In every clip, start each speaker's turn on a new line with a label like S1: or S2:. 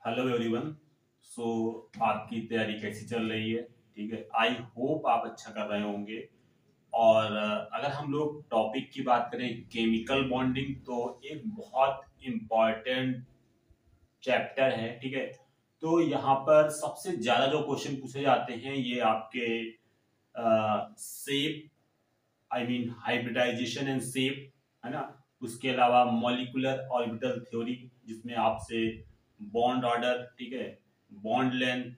S1: Hello everyone. सो आपकी तैयारी कैसी चल रही है? ठीक है, आई होप आप अच्छा कर रहे होंगे। और अगर हम लोग टॉपिक की बात करें केमिकल बॉन्डिंग, तो एक बहुत इम्पॉर्टेंट चैप्टर है। ठीक है, तो यहाँ पर सबसे ज्यादा जो क्वेश्चन पूछे जाते हैं ये आपके सेप, आई मीन हाइब्रिडाइजेशन एंड सेप, है ना। उसके अलावा मॉलिक्यूलर ऑर्बिटल थ्योरी, जिसमें आपसे बॉन्ड ऑर्डर, ठीक है, बॉन्ड लेंथ,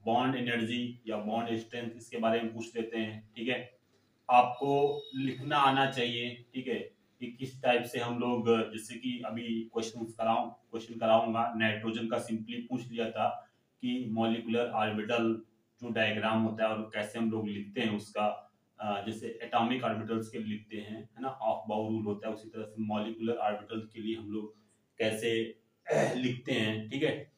S1: बॉन्ड एनर्जी या बॉन्ड स्ट्रेंथ, इसके बारे में पूछ लेते हैं। ठीक है, आपको लिखना आना चाहिए। ठीक है, कि किस टाइप से हम लोग, जैसे कि अभी क्वेश्चन कराऊंगा, नाइट्रोजन का सिंपली पूछ लिया था कि मॉलिक्यूलर ऑर्बिटल जो डायग्राम होता है और कैसे हम लोग लिखते हैं उसका, जैसे एटॉमिक ऑर्बिटल्स के लिए लिखते हैं, है ना, ऑफ बाउ रूल होता है, उसी तरह से मॉलिक्यूलर ऑर्बिटल के लिए हम लोग कैसे लिखते हैं। ठीक है,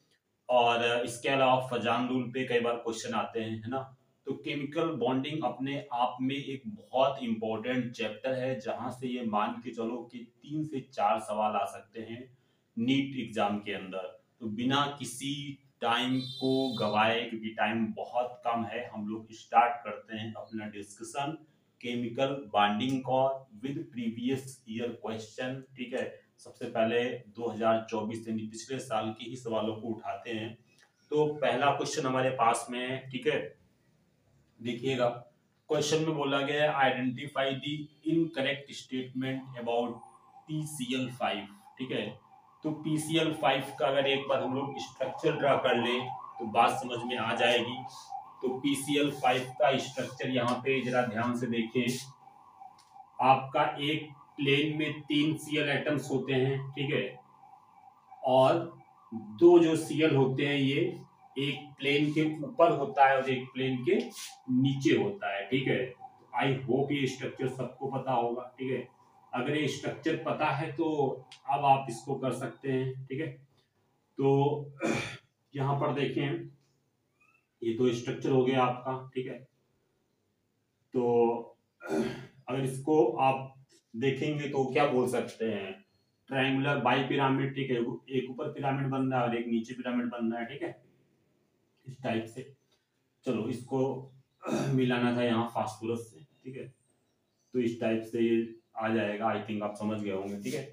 S1: और इसके अलावा फजान रूल पे कई बार क्वेश्चन आते हैं, है ना। तो केमिकल बॉन्डिंग अपने आप में एक बहुत इंपॉर्टेंट चैप्टर है, जहां से ये मान के चलो कि 3 से 4 सवाल आ सकते हैं नीट एग्जाम के अंदर। तो बिना किसी टाइम को गवाए, क्योंकि टाइम बहुत कम है, हम लोग स्टार्ट करते हैं अपना डिस्कशन केमिकल बॉन्डिंग का विद प्रीवियस ईयर क्वेश्चन। ठीक है, सबसे पहले 2024 यानी पिछले साल के ही सवालों को उठाते हैं। तो पहला क्वेश्चन हमारे पास में है। ठीक है, देखिएगा, क्वेश्चन में बोला गया है identify the incorrect statement about PCl5। ठीक है, तो PCl5 का अगर एक बार हम लोग स्ट्रक्चर ड्रा कर ले तो बात समझ में आ जाएगी। तो PCl5 का स्ट्रक्चर यहाँ पे जरा ध्यान से देखें। आपका एक प्लेन में 3 Cl एटम्स होते हैं। ठीक है, और दो जो Cl होते हैं ये एक प्लेन के ऊपर होता है और एक प्लेन के नीचे होता है। ठीक है, आई होप ये स्ट्रक्चर सबको पता होगा। ठीक है, अगर ये स्ट्रक्चर पता है तो अब आप इसको कर सकते हैं। ठीक है, तो यहाँ पर देखें, ये तो स्ट्रक्चर हो गया आपका। ठीक है, तो अगर इसको आप देखेंगे तो क्या बोल सकते हैं, ट्रायंगुलर बाई पिरामिड। ठीक है, एक ऊपर पिरामिड बन रहा है और एक नीचे पिरामिड बन रहा है। ठीक है, इस टाइप से। चलो इसको मिलाना था यहाँ फास्फोरस से। ठीक है, तो इस टाइप से ये आ जाएगा, आई थिंक आप समझ गए होंगे। ठीक है,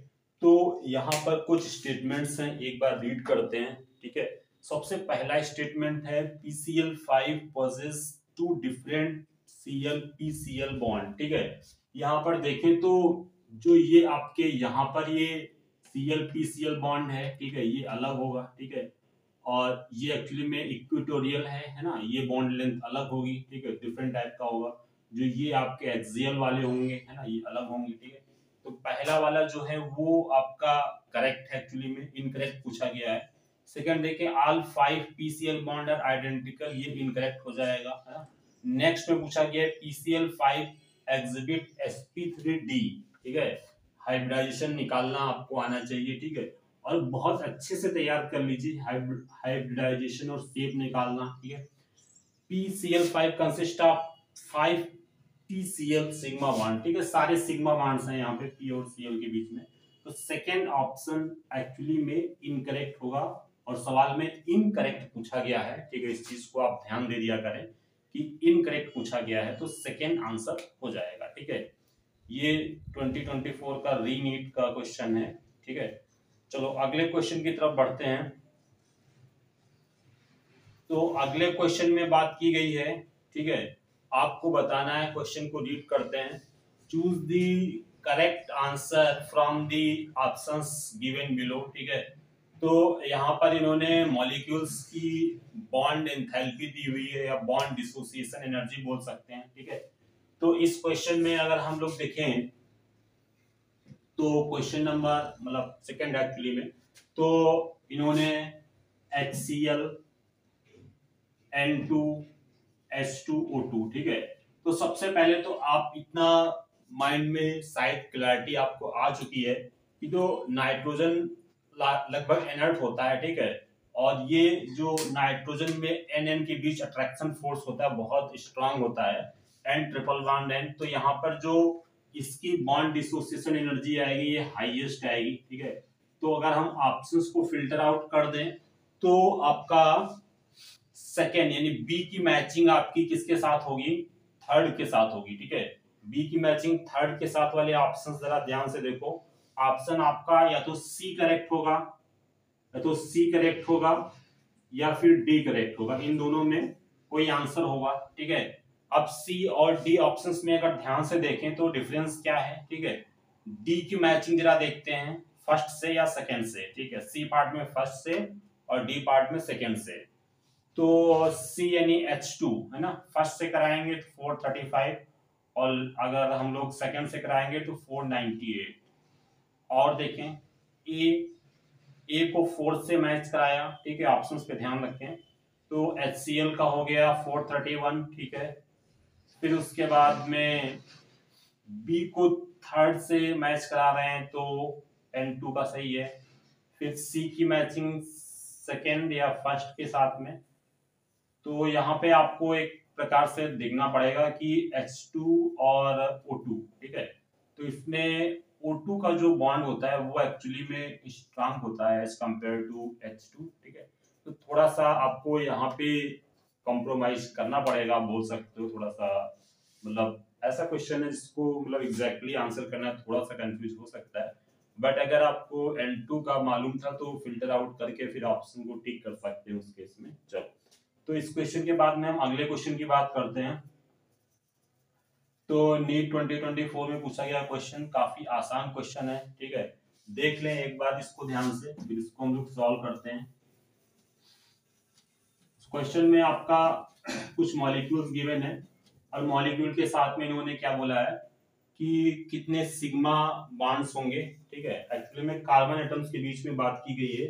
S1: तो यहाँ पर कुछ स्टेटमेंट्स हैं, एक बार रीड करते हैं। ठीक है, सबसे पहला स्टेटमेंट है PCl5 possesses two different Cl PCl bond. ठीक है, यहाँ पर देखें तो जो ये आपके यहाँ पर ये Cl PCl बॉन्ड है, ठीक है, ये अलग होगा। ठीक है, और ये एक्चुअली में इक्वेटोरियल है ना, ये बॉन्ड लेंथ अलग होगी। ठीक है, डिफरेंट टाइप का होगा। जो ये आपके एक्सियल वाले होंगे, है ना, ये अलग होंगे। ठीक है, तो पहला वाला जो है वो आपका करेक्ट है, एक्चुअली में इनकरेक्ट पूछा गया है। सेकंड देखें, all 5 PCl bond are identical, ये इनकरेक्ट हो जाएगा, है ना। नेक्स्ट में पूछा गया है PCl5 एग्जिबिट sp3d। ठीक है, हाइब्रिडाइजेशन निकालना आपको आना चाहिए। ठीक है, और बहुत अच्छे से तैयार कर लीजिए हाइब्रिडाइजेशन और शेप निकालना। ठीक है, PCl5 consist of 5 PCl sigma bond. ठीक है, सारे सिग्मा बॉन्ड्स हैं यहाँ पे P और Cl के बीच में। तो सेकेंड ऑप्शन एक्चुअली में इनकरेक्ट होगा, और सवाल में इनकरेक्ट पूछा गया है। ठीक है, इस चीज को आप ध्यान दे दिया करें कि इनकरेक्ट पूछा गया है, तो सेकेंड आंसर हो जाएगा। ठीक है, ये 2024 का रीनीट का क्वेश्चन है। ठीक है, चलो अगले क्वेश्चन की तरफ बढ़ते हैं। तो अगले क्वेश्चन में बात की गई है, ठीक है, आपको बताना है, क्वेश्चन को रीड करते हैं। Choose the correct answer from the options given below. ठीक है, तो यहाँ पर इन्होंने मॉलिक्यूल्स की बॉन्ड एंथैल्पी दी हुई है, या बॉन्ड डिसोसिएशन एनर्जी बोल सकते हैं। ठीक है, तो इस क्वेश्चन में अगर हम लोग देखें तो क्वेश्चन नंबर मतलब सेकंड एक्चुअली में, तो इन्होंने HCl N2H2O2। ठीक है, तो सबसे पहले तो आप इतना माइंड में शायद क्लैरिटी आपको आ चुकी है कि जो नाइट्रोजन लगभग इनर्ट होता है। ठीक है, और ये जो नाइट्रोजन में NN के बीच अट्रैक्शन फोर्स होता है बहुत स्ट्रांग होता है, N ट्रिपल बॉन्ड N। तो यहाँ पर जो इसकी बॉन्ड डिसोसिएशन एनर्जी आएगी ये हाईएस्ट आएगी। ठीक है, तो अगर हम ऑप्शंस को फिल्टर आउट कर दें तो आपका सेकेंड यानी बी की मैचिंग आपकी किसके साथ होगी, थर्ड के साथ होगी, ठीक है। बी की मैचिंग थर्ड के साथ वाले ऑप्शन जरा ध्यान से देखो। ऑप्शन आपका या तो सी करेक्ट होगा, या तो सी करेक्ट होगा या फिर डी करेक्ट होगा, इन दोनों में कोई आंसर होगा, ठीक है। अब सी और डी ऑप्शंस में अगर ध्यान से देखें तो डिफरेंस क्या है, ठीक है। डी की मैचिंग जरा देखते हैं फर्स्ट से या सेकंड से, ठीक है। सी पार्ट में फर्स्ट से और डी पार्ट में सेकंड से। तो सी यानी H2 है ना, फर्स्ट से कराएंगे तो 435 और अगर हम लोग सेकंड से कराएंगे तो 498। और देखें ए को 4 से मैच कराया, ठीक है, ऑप्शंस पे ध्यान रखें। तो HCl का हो गया 431, ठीक है। फिर उसके बाद में बी को थर्ड से मैच करा रहे हैं तो N2 का सही है। फिर सी की मैचिंग सेकेंड या फर्स्ट के साथ में, तो यहाँ पे आपको एक प्रकार से देखना पड़ेगा कि H2 और O2, ठीक है। तो इसमें O2 का जो बॉन्ड होता है वो एक्चुअली में स्ट्रांग होता है एज कंपेयर टू H2, ठीक है। तो थोड़ा सा आपको यहाँ पे कॉम्प्रोमाइज करना पड़ेगा, बोल सकते हो थोड़ा सा, मतलब ऐसा क्वेश्चन है जिसको मतलब एग्जैक्टली आंसर करना थोड़ा सा कंफ्यूज हो सकता है। बट अगर आपको N2 का मालूम था तो फिल्टर आउट करके फिर ऑप्शन को टिक कर सकते हैं उस केस में। चलो, तो इस क्वेश्चन के बाद में हम अगले क्वेश्चन की बात करते हैं। तो नीट 2024 में पूछा गया क्वेश्चन काफी आसान क्वेश्चन है, ठीक है। देख लें एक बार इसको ध्यान से, फिर इसको हम लोग सॉल्व करते हैं। क्वेश्चन में आपका कुछ मॉलिक्यूल्स गिवन है और मॉलिक्यूल के साथ में इन्होंने क्या बोला है कि कितने सिग्मा बॉन्ड्स होंगे, ठीक है। एक्चुअली में कार्बन एटम्स के बीच में बात की गई है।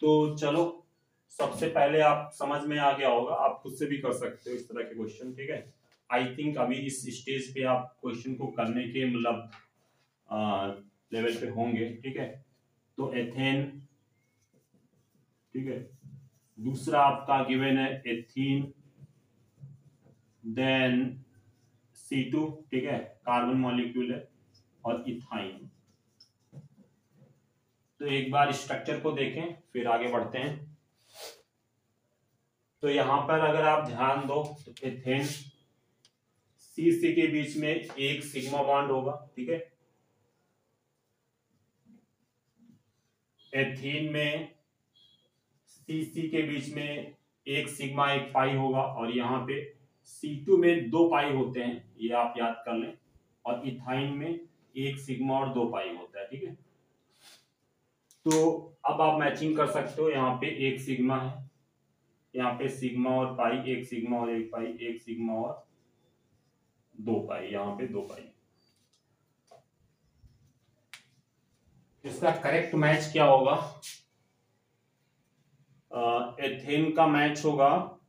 S1: तो चलो, सबसे पहले आप समझ में आ गया होगा, आप खुद से भी कर सकते हो इस तरह के क्वेश्चन, ठीक है। आई थिंक अभी इस स्टेज पे आप क्वेश्चन को करने के मतलब लेवल पे होंगे, ठीक है। तो एथेन, ठीक है। दूसरा आपका गिवन है एथीन, देन C2, ठीक है, कार्बन मॉलिक्यूल है, और इथाइन। तो एक बार स्ट्रक्चर को देखें फिर आगे बढ़ते हैं। तो यहां पर अगर आप ध्यान दो तो एथेन C के बीच में एक सिग्मा बॉन्ड होगा, ठीक है। एथीन में C के बीच में एक सिग्मा एक पाई होगा, और यहाँ पे C2 में 2 पाई होते हैं, ये आप याद कर लें। और इथाइन में एक सिग्मा और 2 पाई होता है, ठीक है। तो अब आप मैचिंग कर सकते हो, यहाँ पे एक सिग्मा है, यहाँ पे सिग्मा और पाई, एक सिग्मा और एक पाई, एक सिग्मा और 2 पाई, यहाँ पे 2 पाई। इसका करेक्ट मैच क्या होगा? एथेन का मैच होगा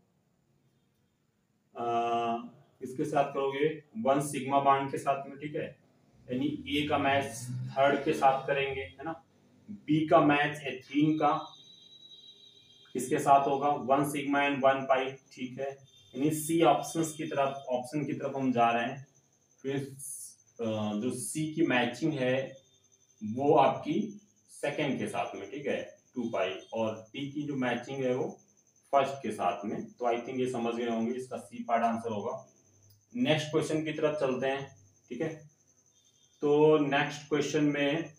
S1: इसके साथ करोगे 1 सिग्मा बॉन्ड के साथ में, ठीक है। यानी ए का मैच थर्ड के साथ करेंगे, है ना। बी का मैच एथीन का किसके साथ होगा? 1 सिग्मा एंड 1 पाई, ठीक है। यानी सी ऑप्शन की तरफ हम जा रहे हैं। फिर जो सी की मैचिंग है वो आपकी सेकेंड के साथ में, ठीक है, 2 पाई, और डी की जो मैचिंग है वो फर्स्ट के साथ में। तो आई थिंक ये समझ गए होंगे, इसका सी पार्ट आंसर होगा। नेक्स्ट क्वेश्चन की तरफ चलते हैं, ठीक है। तो नेक्स्ट क्वेश्चन में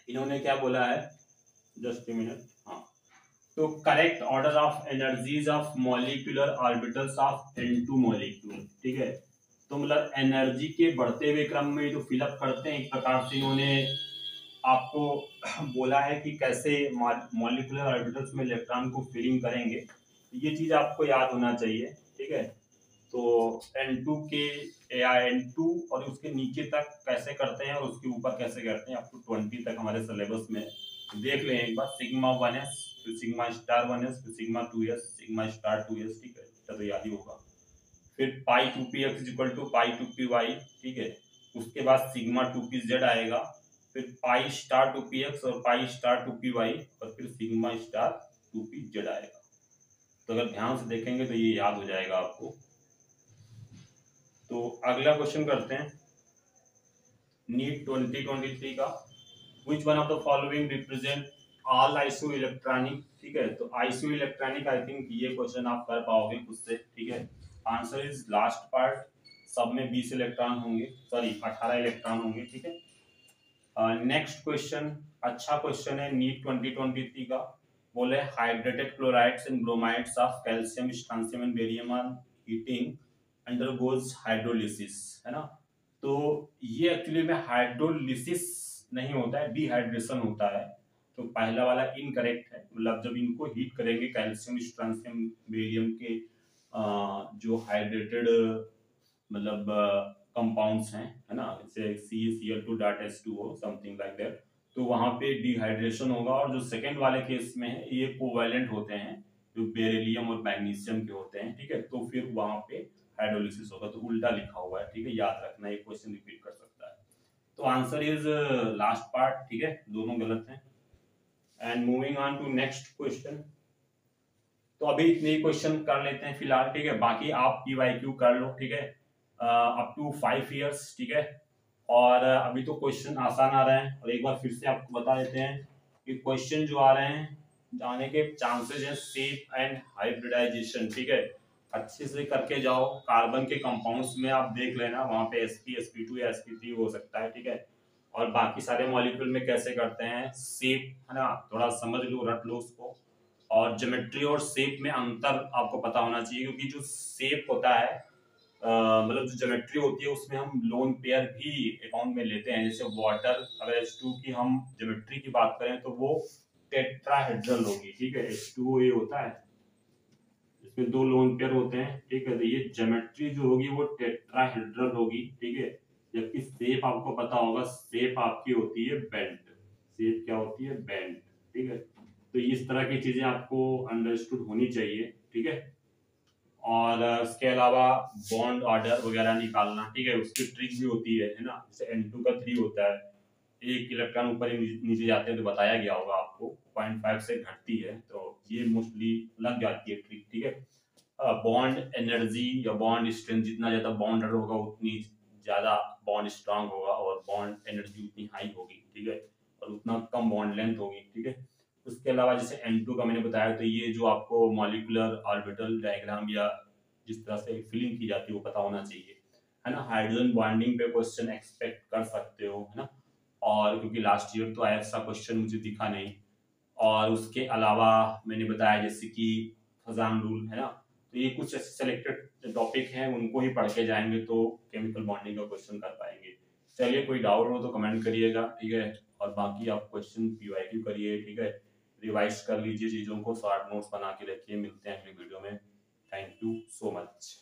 S1: इन्होंने क्या बोला है, जस्ट ए मिनट, हाँ। तो correct order of energies of molecular orbitals of N2 molecule, ठीक है। तो मतलब एनर्जी के बढ़ते हुए क्रम में जो फिलअप करते हैं, एक प्रकार से इन्होंने आपको बोला है कि कैसे मॉलिक्यूलर ऑर्बिटल्स में इलेक्ट्रॉन को फिलिंग करेंगे। ये चीज आपको याद होना चाहिए, ठीक है। तो N2 के या N2 और उसके नीचे तक कैसे करते हैं और उसके ऊपर कैसे करते हैं, आपको 20 तक हमारे सिलेबस में देख लें एक बार। सिग्मा 1s, फिर सिग्मा स्टार 1s, फिर sigma 2s, sigma star 2s, ठीक है, तो याद ही होगा। फिर पाई 2px equal to pi 2py, ठीक है। उसके बाद सिग्मा 2pz आएगा, फिर पाई स्टार 2px और पाई स्टार 2py, और फिर सिग्मा स्टार 2pz आएगा। तो अगर ध्यान से देखेंगे तो ये याद हो जाएगा आपको। तो अगला क्वेश्चन करते हैं नीट 2023 का। Which one of the following represent all iso electronic, ठीक है। तो आइसो इलेक्ट्रॉनिक आई थिंक ये क्वेश्चन आप कर पाओगे खुद से, ठीक है। आंसर इज लास्ट पार्ट, सब में 20 इलेक्ट्रॉन होंगे, सॉरी 18 इलेक्ट्रॉन होंगे, ठीक है। नेक्स्ट क्वेश्चन, अच्छा क्वेश्चन है नीट 2023 का। बोले hydrated chlorides and bromides of calcium, strontium and barium on heating undergoes hydrolysis, है ना। तो ये एक्चुअली में हाइड्रोलिसिस नहीं होता है, डिहाइड्रेशन होता है। तो पहला वाला इनकरेक्ट है, मतलब जब इनको हीट करेंगे कैल्शियम, स्ट्रांसियम, बेरियम के जो हाइड्रेटेड मतलब कंपाउंड्स हैं, है ना, जैसे CaCl2.H2O समथिंग लाइक दैट, तो वहां पे डिहाइड्रेशन होगा। और जो सेकेंड वाले केस में है ये कोवैलेंट होते हैं, जो बेरिलियम और मैग्नीशियम के होते हैं, ठीक है। तो फिर वहां पे हाइड्रोलिसिस होगा, तो उल्टा लिखा हुआ है, ठीक है, याद रखना, ये क्वेश्चन रिपीट कर सकता है। तो आंसर इज लास्ट पार्ट, ठीक है, दोनों गलत हैं। And moving on to next question. तो अभी इतने ही क्वेश्चन कर लेते हैं फिलहाल, ठीक है। बाकी आप PYQ कर लो, ठीक है, अप टू 5 इयर्स, ठीक है। और अभी तो क्वेश्चन आसान आ रहे हैं, और एक बार फिर से आपको बता देते हैं कि क्वेश्चन जो आ रहे हैं जाने के चांसेस हैं सेफ एंड हाइब्रिडाइजेशन, ठीक है। अच्छे से करके जाओ, कार्बन के कंपाउंड्स में आप देख लेना, वहां पे sp2 या sp3 हो सकता है, ठीक है। और बाकी सारे मॉलिक्यूल में कैसे करते हैं सेप, है ना, थोड़ा समझ लो, रट लो उसको। और ज्योमेट्री और शेप में अंतर आपको पता होना चाहिए, क्योंकि जो शेप होता है मतलब जो ज्योमेट्री होती है उसमें हम लोन पेयर भी अकाउंट में लेते हैं। जैसे वाटर, अगर H2 की हम ज्योमेट्री की बात करें तो वो टेट्राहेड्रल होगी, ठीक है। H2O ये होता है, इसमें 2 लोन पेयर होते हैं, ठीक है। तो ये ज्योमेट्री जो होगी वो टेट्राहेड्रल होगी, ठीक है। जबकि शेप आपको पता होगा, शेप आपकी होती है बेंट, शेप क्या होती है, बेंट, ठीक है। तो इस तरह की चीजें आपको अंडरस्टूड होनी चाहिए, ठीक है। और इसके अलावा बॉन्ड ऑर्डर वगैरह निकालना, ठीक है, उसकी ट्रिक भी होती है ना। जैसे N2 का 3 होता है, एक इलेक्ट्रॉन ऊपर नीचे जाते हैं, तो बताया गया होगा आपको 0.5 से घटती है, तो ये मोस्टली लग जाती है ट्रिक, ठीक है। बॉन्ड एनर्जी या बॉन्ड स्ट्रेंथ, जितना ज्यादा बॉन्ड होगा उतनी ज्यादा बॉन्ड स्ट्रांग होगा, और बॉन्ड एनर्जी उतनी हाई होगी, ठीक है, और उतना कम बॉन्ड लेंथ होगी, ठीक है। उसके अलावा जैसे N2 का मैंने बताया, तो ये जो आपको मॉलिक्यूलर ऑर्बिटल डायग्राम या जिस तरह से फिलिंग की जाती है वो पता होना चाहिए, है ना। हाइड्रोजन बॉन्डिंग पे क्वेश्चन एक्सपेक्ट कर सकते हो, है ना। और क्योंकि लास्ट ईयर तो ऐसा क्वेश्चन मुझे दिखा नहीं। और उसके अलावा मैंने बताया जैसे कि फजान रूल, है ना। तो ये कुछ ऐसे सेलेक्टेड टॉपिक हैं, उनको ही पढ़ के जाएंगे तो केमिकल बॉन्डिंग का क्वेश्चन कर पाएंगे। चलिए, कोई डाउट हो तो कमेंट करिएगा, ठीक है। और बाकी आप क्वेश्चन PYQ करिए, ठीक है, रिवाइज कर लीजिए चीज़ों को, शॉर्ट नोट्स बना के रखिए। मिलते हैं अगली वीडियो में। Thank you so much.